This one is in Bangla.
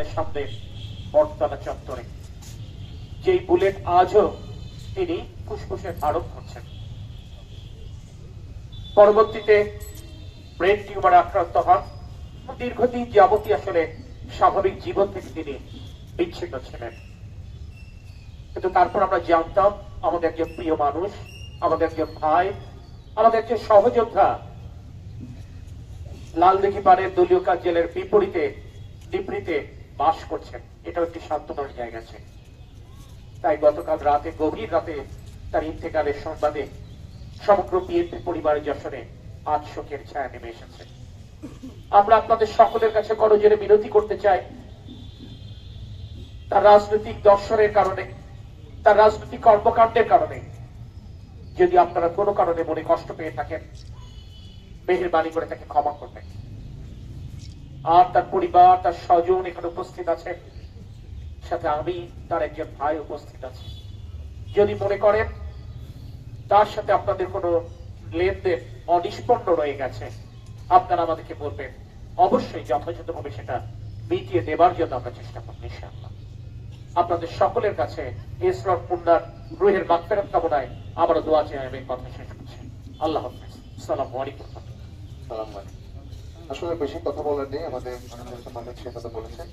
সামনে বটতলা চত্বরে যেই বুলেট আজও তিনি ফুসফুসে আরোপ করছেন। পরবর্তীতে ব্রেন টিউমারে আক্রান্ত হন। দীর্ঘদিন যাবতীয় আসলে স্বাভাবিক জীবন থেকে তিনি বিচ্ছিন্ন ছিলেন। কিন্তু তারপর আমরা জানতাম আমাদের একজন প্রিয় মানুষ, আমাদের একজন ভাই, আমাদের একজন সহযোদ্ধা লালদিঘি পাড়ের দলীয় কার্যালয়ের বিপরীতে ডিপ্রিতে বাস করছেন। এটাও একটি সান্ত্বনার জায়গা আছে। তাই গতকাল রাতে, গভীর রাতে তার ইন্তেকালের সংবাদে সমগ্র বিএনপি পরিবারের যশনে আজ শোকের ছায়া নেমে এসেছে। আমরা আপনাদের সকলের কাছে করজোরে বিনতি করতে চাই, তার রাজনৈতিক দর্শনের কারণে, তার রাজনৈতিক কর্মকাণ্ডের কারণে যদি আপনারা কোনো কারণে মনে কষ্ট পেয়ে থাকেন, মেহেরবানি করে তাকে ক্ষমা করবেন। আর তার পরিবার, তার স্বজন এখানে উপস্থিত আছে, সাথে আমি তার একজন ভাই উপস্থিত আছে। যদি মনে করেন তার সাথে আপনাদের কোনো লেনদেন অনিষ্পন্ন রয়ে গেছে, আপনারা আমাদেরকে বলবেন। অবশ্যই যথাযথভাবে সেটা মিটিয়ে দেবার জন্য আমরা চেষ্টা করব ইনশাআল্লাহ। আপনাদের সকলের কাছে ইসরার পুন্নার রুহের মাগফিরাত কামনায় আবারও দোয়া চাই। আমি কথা শেষ করছি। আল্লাহ হাফেজ। আসসালামু আলাইকুম। আসলে বেশি কথা বলার নেই, আমাদের মাননীয় সে কথা বলেছেন।